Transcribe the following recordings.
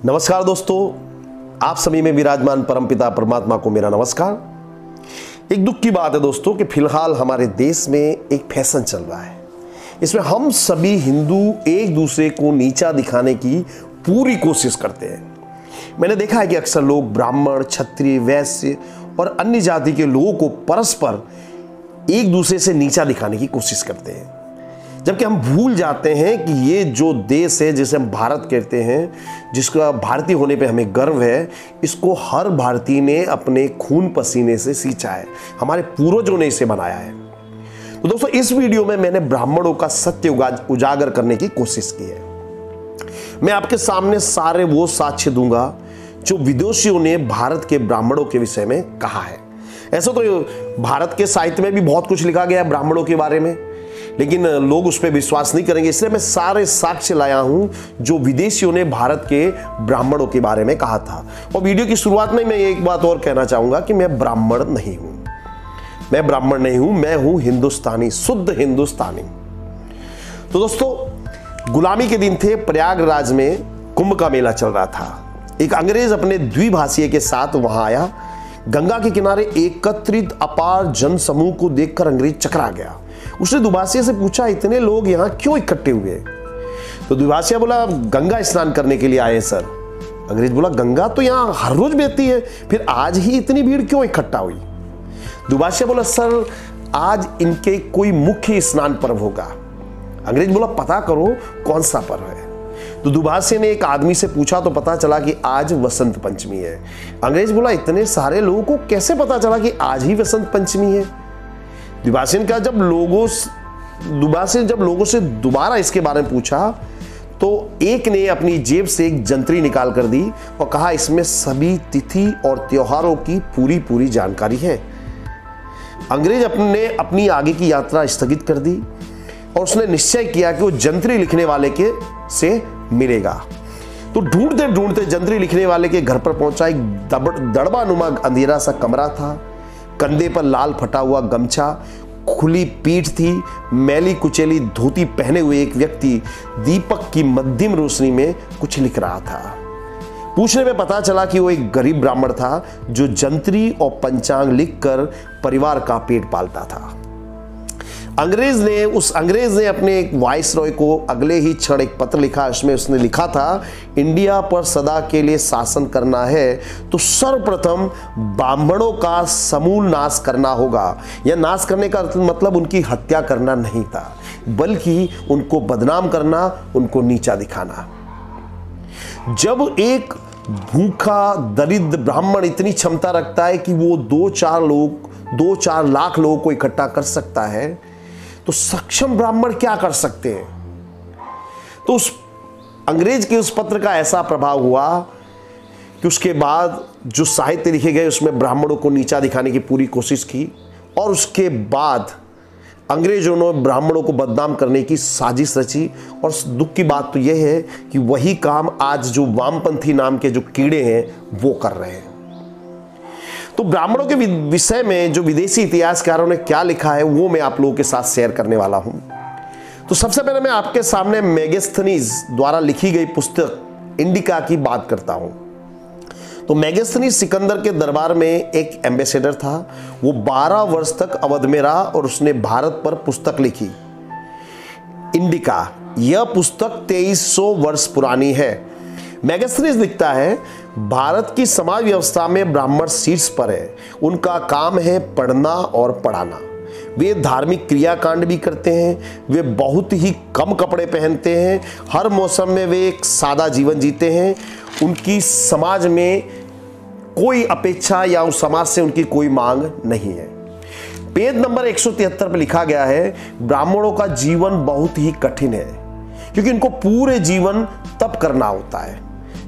नमस्कार दोस्तों, आप सभी में विराजमान परमपिता परमात्मा को मेरा नमस्कार। एक दुख की बात है दोस्तों कि फिलहाल हमारे देश में एक फैशन चल रहा है। इसमें हम सभी हिंदू एक दूसरे को नीचा दिखाने की पूरी कोशिश करते हैं। मैंने देखा है कि अक्सर लोग ब्राह्मण, क्षत्रिय, वैश्य और अन्य जाति के लोगों को परस्पर एक दूसरे से नीचा दिखाने की कोशिश करते हैं, जबकि हम भूल जाते हैं कि ये जो देश है जिसे हम भारत कहते हैं, जिसका भारतीय होने पे हमें गर्व है, इसको हर भारतीय ने अपने खून पसीने से सींचा है। हमारे पूर्वजों ने इसे बनाया है। तो दोस्तों, इस वीडियो में मैंने ब्राह्मणों का सत्य उजागर करने की कोशिश की है। मैं आपके सामने सारे वो साक्ष्य दूंगा जो विदेशियों ने भारत के ब्राह्मणों के विषय में कहा है। ऐसा तो भारत के साहित्य में भी बहुत कुछ लिखा गया है ब्राह्मणों के बारे में, लेकिन लोग उस पर विश्वास नहीं करेंगे। इसलिए मैं सारे साक्ष्य लाया हूं जो विदेशियों ने भारत के ब्राह्मणों के बारे में कहा था। और वीडियो की शुरुआत में मैं एक बात और कहना चाहूंगा कि मैं ब्राह्मण नहीं हूं। मैं ब्राह्मण नहीं हूं, मैं हूं हिंदुस्तानी, शुद्ध हिंदुस्तानी। तो दोस्तों, गुलामी के दिन थे। प्रयागराज में कुंभ का मेला चल रहा था। एक अंग्रेज अपने द्विभाषीय के साथ वहां आया। गंगा के किनारे एकत्रित अपार जन समूह को देखकर अंग्रेज चकरा गया। उसने दुभाषिया से पूछा, इतने लोग यहाँ क्यों इकट्ठे हुए? तो दुभाषिया बोला, गंगा स्नान करने के लिए आए सर। अंग्रेज बोला, गंगा तो यहाँ हर रोज बहती है, फिर आज ही इतनी भीड़ क्यों इकट्ठा हुई? दुभाषिया बोला, सर आज इनके कोई मुख्य स्नान पर्व होगा। अंग्रेज बोला, पता करो कौन सा पर्व है। तो दुभाषिया ने एक आदमी से पूछा तो पता चला कि आज वसंत पंचमी है। अंग्रेज बोला, इतने सारे लोगों को कैसे पता चला कि आज ही वसंत पंचमी है? दुभाषिया का जब लोगों से दोबारा इसके बारे में पूछा तो एक ने अपनी जेब से एक जंतरी निकाल कर दी और कहा, इसमें सभी तिथि और त्योहारों की पूरी जानकारी है। अंग्रेज ने अपनी आगे की यात्रा स्थगित कर दी और उसने निश्चय किया कि वो जंतरी लिखने वाले के से मिलेगा। तो ढूंढते ढूंढते जंतरी लिखने वाले के घर पर पहुंचा। एक दड़बानुमा अंधेरा सा कमरा था। कंधे पर लाल फटा हुआ गमछा, खुली पीठ थी। मैली कुचेली धोती पहने हुए एक व्यक्ति दीपक की मध्यम रोशनी में कुछ लिख रहा था। पूछने में पता चला कि वो एक गरीब ब्राह्मण था जो जंतरी और पंचांग लिखकर परिवार का पेट पालता था। उस अंग्रेज ने अपने एक वाइसरॉय को अगले ही क्षण एक पत्र लिखा। इसमें उसने लिखा था, इंडिया पर सदा के लिए शासन करना है तो सर्वप्रथम ब्राह्मणों का समूल नाश करना होगा। यह नाश करने का मतलब उनकी हत्या करना नहीं था, बल्कि उनको बदनाम करना, उनको नीचा दिखाना। जब एक भूखा दरिद्र ब्राह्मण इतनी क्षमता रखता है कि वो 2-4 लाख लोगों को इकट्ठा कर सकता है, तो सक्षम ब्राह्मण क्या कर सकते हैं? तो उस अंग्रेज के उस पत्र का ऐसा प्रभाव हुआ कि उसके बाद जो साहित्य लिखे गए उसमें ब्राह्मणों को नीचा दिखाने की पूरी कोशिश की। और उसके बाद अंग्रेजों ने ब्राह्मणों को बदनाम करने की साजिश रची। और दुख की बात तो यह है कि वही काम आज जो वामपंथी नाम के जो कीड़े हैं वो कर रहे हैं। तो ब्राह्मणों के विषय में जो विदेशी इतिहासकारों ने क्या लिखा है वो मैं आप लोगों के साथ शेयर करने वाला हूं। तो सबसे पहले मैं आपके सामने मेगास्थनीज द्वारा लिखी गई पुस्तक इंडिका की बात करता हूं। तो मेगास्थनीज सिकंदर के दरबार में एक एम्बेसडर था। वो 12 वर्ष तक अवध में रहा और उसने भारत पर पुस्तक लिखी, इंडिका। यह पुस्तक 2300 वर्ष पुरानी है। मेगास्थनीज लिखता है, भारत की समाज व्यवस्था में ब्राह्मण शीर्ष पर है। उनका काम है पढ़ना और पढ़ाना। वे धार्मिक क्रियाकांड भी करते हैं। वे बहुत ही कम कपड़े पहनते हैं। हर मौसम में वे एक सादा जीवन जीते हैं। उनकी समाज में कोई अपेक्षा या उस समाज से उनकी कोई मांग नहीं है। पेज नंबर 173 पर लिखा गया है, ब्राह्मणों का जीवन बहुत ही कठिन है क्योंकि इनको पूरे जीवन तप करना होता है।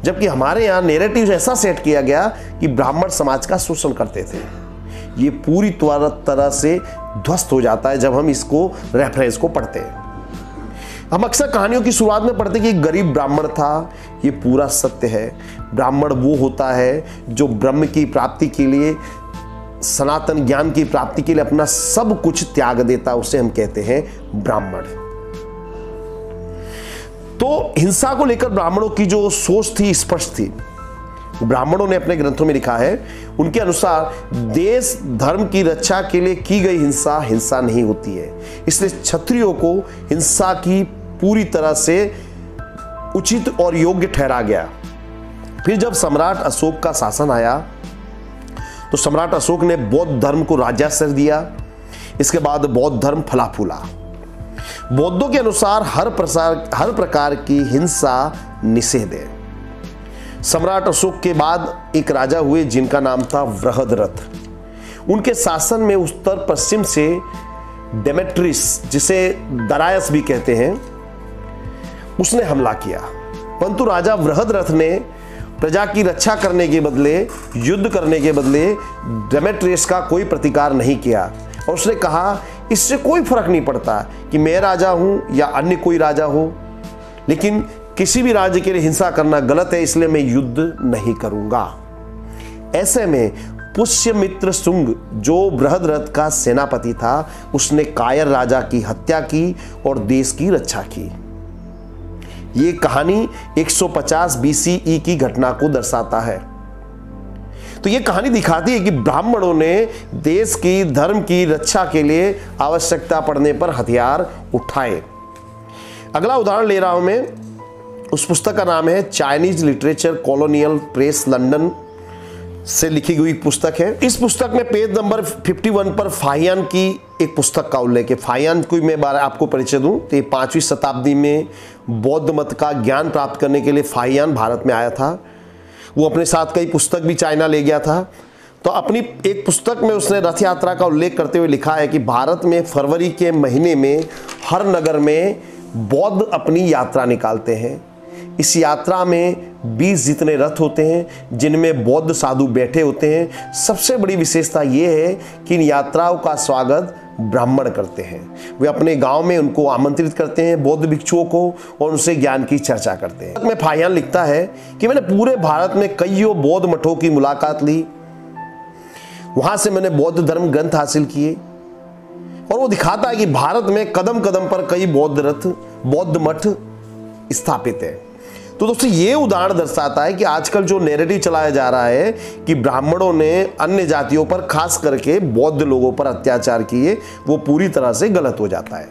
जबकि हमारे यहाँ नैरेटिव ऐसा सेट किया गया कि ब्राह्मण समाज का शोषण करते थे। ये पूरी तरह से ध्वस्त हो जाता है जब हम इसको रेफरेंस को पढ़ते हैं। हम अक्सर कहानियों की शुरुआत में पढ़ते कि एक गरीब ब्राह्मण था। ये पूरा सत्य है। ब्राह्मण वो होता है जो ब्रह्म की प्राप्ति के लिए, सनातन ज्ञान की प्राप्ति के लिए अपना सब कुछ त्याग देता, उसे हम कहते हैं ब्राह्मण। तो हिंसा को लेकर ब्राह्मणों की जो सोच थी स्पष्ट थी। ब्राह्मणों ने अपने ग्रंथों में लिखा है, उनके अनुसार देश धर्म की रक्षा के लिए की गई हिंसा हिंसा नहीं होती है, इसलिए क्षत्रियों को हिंसा की पूरी तरह से उचित और योग्य ठहरा गया। फिर जब सम्राट अशोक का शासन आया तो सम्राट अशोक ने बौद्ध धर्म को राज्याश्रय दिया। इसके बाद बौद्ध धर्म फला फूला। बौद्धों के अनुसार हर प्रकार की हिंसा निषेध है। सम्राट अशोक के बाद एक राजा हुए जिनका नाम था बृहद्रथ। उनके शासन में उत्तर पश्चिम से डेमेट्रियस, जिसे दरायस भी कहते हैं, उसने हमला किया। परंतु राजा बृहद्रथ ने प्रजा की रक्षा करने के बदले, युद्ध करने के बदले डेमेट्रियस का कोई प्रतिकार नहीं किया और उसने कहा इससे कोई फर्क नहीं पड़ता कि मैं राजा हूं या अन्य कोई राजा हो, लेकिन किसी भी राज्य के लिए हिंसा करना गलत है, इसलिए मैं युद्ध नहीं करूंगा। ऐसे में पुष्यमित्र शुंग, जो बृहद्रथ का सेनापति था, उसने कायर राजा की हत्या की और देश की रक्षा की। ये कहानी 150 BCE की घटना को दर्शाता है। तो ये कहानी दिखाती है कि ब्राह्मणों ने देश की धर्म की रक्षा के लिए आवश्यकता पड़ने पर हथियार उठाए। अगला उदाहरण ले रहा हूं मैं, उस पुस्तक का नाम है Chinese literature, colonial press, London से लिखी हुई पुस्तक है। इस पुस्तक में पेज नंबर 51 पर फाहियान की एक पुस्तक का उल्लेख है। फाहियान को मैं आपको परिचय दूं तो ये 5वीं शताब्दी में बौद्ध मत का ज्ञान प्राप्त करने के लिए फाहियान भारत में आया था। वो अपने साथ कई पुस्तक भी चाइना ले गया था। तो अपनी एक पुस्तक में उसने रथ यात्रा का उल्लेख करते हुए लिखा है कि भारत में फरवरी के महीने में हर नगर में बौद्ध अपनी यात्रा निकालते हैं। इस यात्रा में 20 जितने रथ होते हैं जिनमें बौद्ध साधु बैठे होते हैं। सबसे बड़ी विशेषता यह है कि इन यात्राओं का स्वागत ब्राह्मण करते हैं। वे अपने गांव में उनको आमंत्रित करते हैं, बौद्ध भिक्षुओं को, और उनसे ज्ञान की चर्चा करते हैं। में फाहियान लिखता है कि मैंने पूरे भारत में कईयों बौद्ध मठों की मुलाकात ली, वहां से मैंने बौद्ध धर्म ग्रंथ हासिल किए, और वो दिखाता है कि भारत में कदम कदम पर कई बौद्ध रथ, बौद्ध मठ स्थापित है। तो दोस्तों ये उदाहरण दर्शाता है कि आजकल जो नैरेटिव चलाया जा रहा है कि ब्राह्मणों ने अन्य जातियों पर, खास करके बौद्ध लोगों पर अत्याचार किए, वो पूरी तरह से गलत हो जाता है।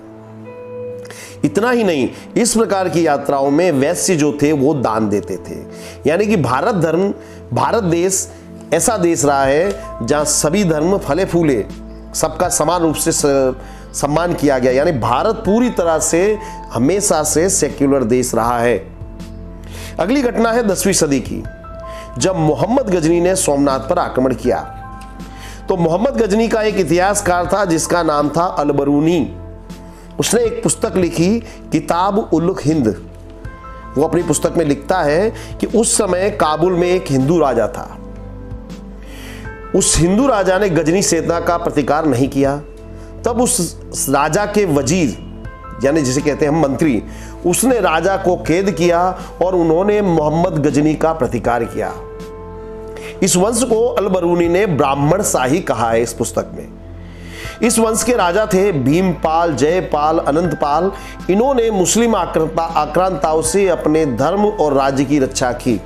इतना ही नहीं, इस प्रकार की यात्राओं में वैश्य जो थे वो दान देते थे। यानी कि भारत देश ऐसा देश रहा है जहां सभी धर्म फले फूले, सबका समान रूप से सम्मान किया गया। यानी भारत पूरी तरह से हमेशा से सेक्युलर देश रहा है। अगली घटना है 10वीं सदी की, जब मोहम्मद गजनी ने सोमनाथ पर आक्रमण किया। तो मोहम्मद गजनी का एक इतिहासकार था जिसका नाम था अल-बरूनी। उसने एक पुस्तक लिखी, किताब उल हिंद। वो अपनी पुस्तक में लिखता है कि उस समय काबुल में एक हिंदू राजा था। उस हिंदू राजा ने गजनी सेना का प्रतिकार नहीं किया। तब उस राजा के वजीर, यानी जिसे कहते हैं हम मंत्री, उसने राजा को कैद किया और उन्होंने मोहम्मद गजनी का प्रतिकार किया। इस वंश को अल-बरूनी ने ब्राह्मण शाही कहा है इस पुस्तक में। इस वंश के राजा थे भीमपाल, जयपाल, अनंतपाल। इन्होंने मुस्लिम आक्रांताओं से अपने धर्म और राज्य की रक्षा की।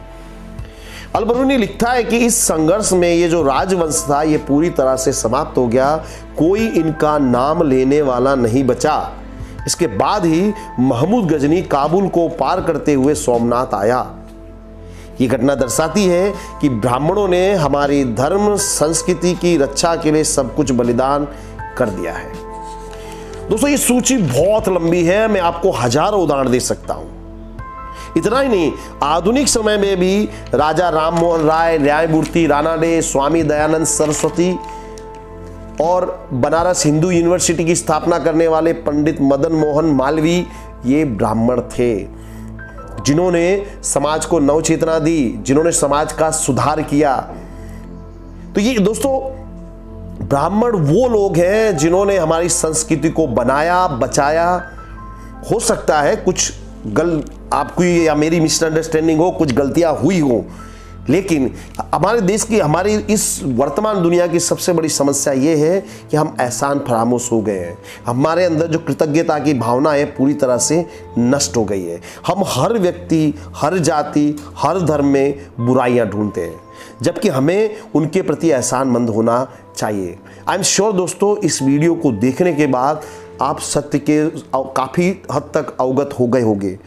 अल-बरूनी लिखता है कि इस संघर्ष में ये जो राजवंश था ये पूरी तरह से समाप्त हो गया, कोई इनका नाम लेने वाला नहीं बचा। इसके बाद ही महमूद गजनी काबुल को पार करते हुए सोमनाथ आया। ये घटना दर्शाती है कि ब्राह्मणों ने हमारी धर्म संस्कृति की रक्षा के लिए सब कुछ बलिदान कर दिया है। दोस्तों ये सूची बहुत लंबी है, मैं आपको हजारों उदाहरण दे सकता हूं। इतना ही नहीं, आधुनिक समय में भी राजा राम मोहन राय, न्यायमूर्ति रानाडे, स्वामी दयानंद सरस्वती और बनारस हिंदू यूनिवर्सिटी की स्थापना करने वाले पंडित मदन मोहन मालवीय, ये ब्राह्मण थे जिन्होंने समाज को नवचेतना दी, जिन्होंने समाज का सुधार किया। तो ये दोस्तों ब्राह्मण वो लोग हैं जिन्होंने हमारी संस्कृति को बनाया, बचाया। हो सकता है कुछ आपकी या मेरी मिसअंडरस्टैंडिंग हो, कुछ गलतियां हुई हो, लेकिन हमारे देश की, हमारी इस वर्तमान दुनिया की सबसे बड़ी समस्या ये है कि हम एहसान फरामोश हो गए हैं। हमारे अंदर जो कृतज्ञता की भावना है पूरी तरह से नष्ट हो गई है। हम हर व्यक्ति, हर जाति, हर धर्म में बुराइयां ढूंढते हैं, जबकि हमें उनके प्रति एहसानमंद होना चाहिए। आई एम श्योर दोस्तों, इस वीडियो को देखने के बाद आप सत्य के काफ़ी हद तक अवगत हो गए होंगे।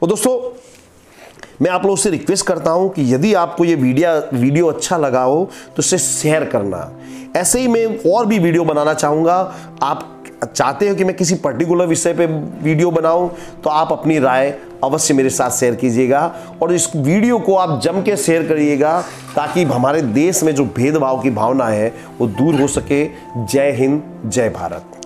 और दोस्तों, मैं आप लोगों से रिक्वेस्ट करता हूं कि यदि आपको ये वीडियो अच्छा लगा हो तो इसे शेयर करना। ऐसे ही मैं और भी वीडियो बनाना चाहूँगा। आप चाहते हो कि मैं किसी पर्टिकुलर विषय पे वीडियो बनाऊं तो आप अपनी राय अवश्य मेरे साथ शेयर कीजिएगा और इस वीडियो को आप जम के शेयर करिएगा, ताकि हमारे देश में जो भेदभाव की भावना है वो दूर हो सके। जय हिंद, जय भारत।